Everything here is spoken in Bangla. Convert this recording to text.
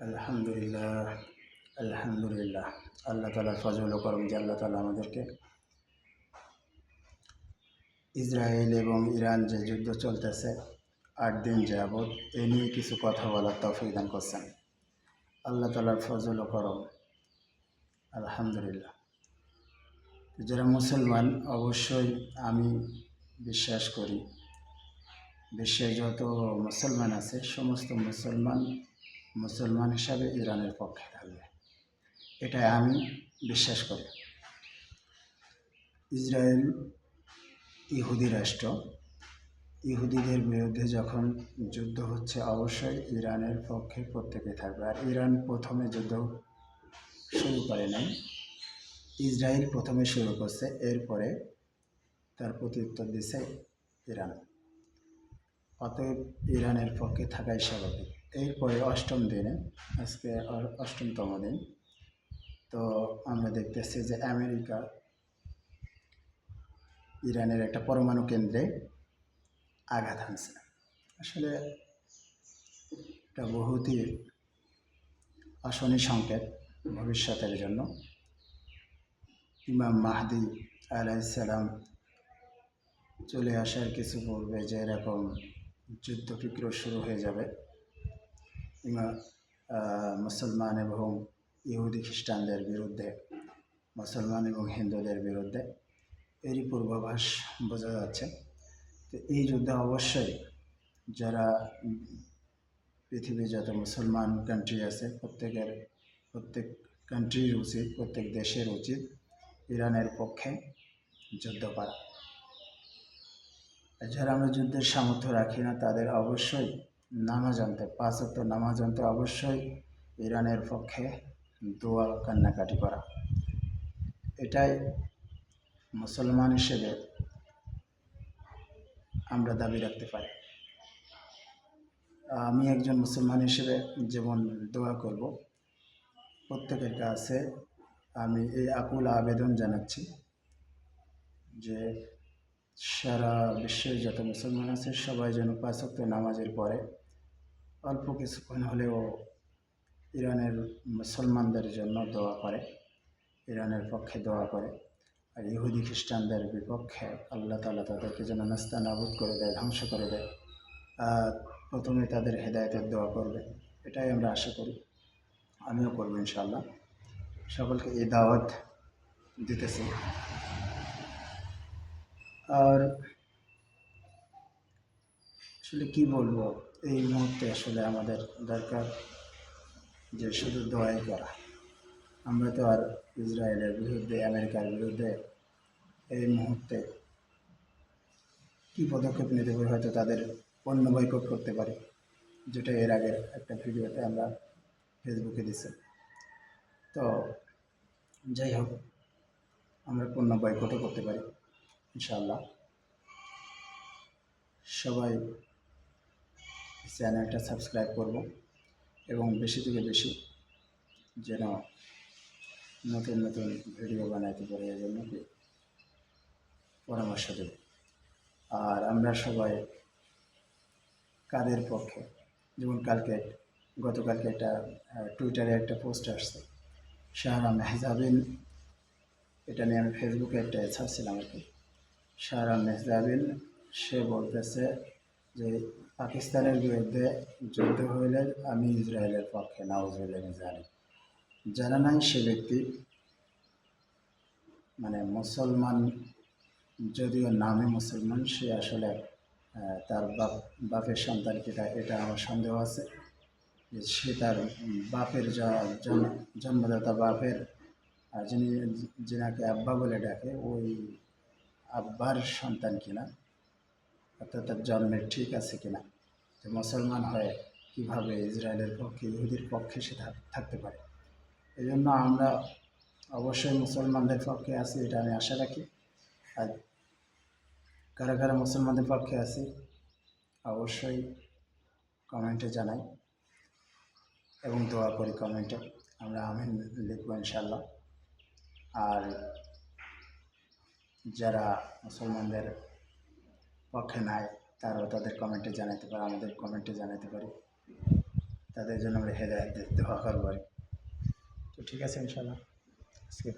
আলহামদুলিল্লাহ, আলহামদুলিল্লাহ। আল্লাহ তাআলার ফজল ও করম যে আল্লাহ তাআলা আমাদেরকে ইসরায়েল এবং ইরান যে যুদ্ধ চলতেছে ৮ দিন যাবৎ এ নিয়ে কিছু কথা বলার তৌফিক দান করছেন। আল্লাহ তাআলার ফজল ও করম, আলহামদুলিল্লাহ। যারা মুসলমান, অবশ্যই আমি বিশ্বাস করি বিশ্বের যত মুসলমান আছে সমস্ত মুসলমান হিসাবে ইরানের পক্ষে থাকবে, এটাই আমি বিশ্বাস করি। ইসরায়েল ইহুদি রাষ্ট্র, ইহুদিদের বিরুদ্ধে যখন যুদ্ধ হচ্ছে অবশ্যই ইরানের পক্ষে প্রত্যেকে থাকবে। আর ইরান প্রথমে যুদ্ধ শুরু করে নাই, ইসরায়েল প্রথমে শুরু করছে, এরপরে তার প্রত্যুত্তর দিছে ইরান। অতএব ইরানের পক্ষে থাকাই স্বাভাবিক। এরপরে অষ্টম দিনে, আজকে অষ্টমতম দিন, তো আমরা দেখতেছি যে আমেরিকা ইরানের একটা পরমাণু কেন্দ্রে আঘাত হানছে। আসলে এটা বহুতই অশনি সংকেত ভবিষ্যতের জন্য। ইমাম মাহদি আলাইহিস সালাম চলে আসার কিছু পূর্বে যে এরকম যুদ্ধ বিগ্রহ শুরু হয়ে যাবে মুসলমান এবং ইহুদি খ্রিস্টানদের বিরুদ্ধে, মুসলমান এবং হিন্দুদের বিরুদ্ধে, এরই পূর্বাভাস বোঝা যাচ্ছে। তো এই যুদ্ধে অবশ্যই যারা পৃথিবীর যত মুসলমান কান্ট্রি আছে প্রত্যেক কান্ট্রির উচিত, প্রত্যেক দেশের উচিত ইরানের পক্ষে যুদ্ধ করা। যারা আমরা যুদ্ধের সামর্থ্য রাখি না তাদের অবশ্যই নামাজ আনতে, 5 ওয়াক্ত নামাজ আনতে, অবশ্যই ইরানের পক্ষে দোয়া কান্নাকাটি করা। এটাই মুসলমান হিসেবে আমরা দাবি রাখতে পারি। আমি একজন মুসলমান হিসেবে যেমন দোয়া করব, প্রত্যেকের কাছে আমি এই আকুল আবেদন জানাচ্ছি যে সারা বিশ্বের যত মুসলমান আছে সবাই যেন 5 ওয়াক্ত নামাজের পরে অল্প কিছুক্ষণ হলেও ইরানের মুসলমানদের জন্য দোয়া করে, ইরানের পক্ষে দোয়া করে। আর ইহুদি খ্রিস্টানদের বিপক্ষে আল্লাহ তাআলা তাদেরকে যেন নাস্তানাবুদ করে দেয়, ধ্বংস করে দেয়। প্রথমে তাদের হেদায়েতের দোয়া করবে, এটাই আমরা আশা করি, আমিও করবো ইনশাআল্লাহ। সকলকে এই দাওয়াত দিতেছি। আর আসলে কি বলবো, এই মুহূর্তে আসলে আমাদের দরকার যে শুধু দোয়াই করা। আমরা তো আর ইসরায়েলের বিরুদ্ধে, আমেরিকার বিরুদ্ধে এই মুহূর্তে কী পদক্ষেপ নিতে পারি, হয়তো তাদের পণ্য বয়কট করতে পারি, যেটা এর আগের একটা ভিডিওতে আমরা ফেসবুকে দিছি। তো যাই হোক, আমরা পণ্য বয়কটও করতে পারি ইনশাআল্লাহ। সবাই চ্যানেলটা সাবস্ক্রাইব করব এবং বেশি থেকে বেশি যেন নতুন নতুন ভিডিও বানাইতে পারি, এর জন্য কি পরামর্শ দেব। আর আমরা সবাই কাদের পক্ষে, যেমন গতকালকে একটা টুইটারে একটা পোস্ট আসছে, শাহরা মেহজাবিন, এটা নিয়ে আমি ফেসবুকে একটা ছাড়ছিলাম আর কি। শাহরা মেহজাবিন সে বলতেছে যে পাকিস্তানের বিরুদ্ধে যুদ্ধ হইলে আমি ইসরায়েলের পক্ষে, নাউজুবিল্লাহ মিন যালিক। জানা নাই সে ব্যক্তি মানে মুসলমান, যদিও নামে মুসলমান, সে আসলে তার বাপের সন্তান কিনা এটা আমার সন্দেহ আছে। যে সে তার বাপের জন্মদাতা বাপের যিনাকে আব্বা বলে ডাকে, ওই আব্বার সন্তান কিনা, অর্থাৎ তার জন্মের ঠিক আছে কিনা, যে মুসলমান হয়ে কীভাবে ইসরায়েলের পক্ষে, ইহুদির পক্ষে সে থাকতে পারে। এই জন্য আমরা অবশ্যই মুসলমানদের পক্ষে আছি, এটা আমি আশা রাখি। আর কারা কারা মুসলমানদের পক্ষে আছি অবশ্যই কমেন্টে জানাই এবং দোয়া করি কমেন্টে, আমরা আমিন লিখব ইনশাআল্লাহ। আর যারা মুসলমানদের পক্ষে নাই তারাও তাদের কমেন্টে জানাতে পারে, আমাদের কমেন্টে জানাতে পারি। তাদের জন্য আমরা হেদায়েত দোয়া করবো আর কি। তো ঠিক আছে ইনশাল্লাহ আজকে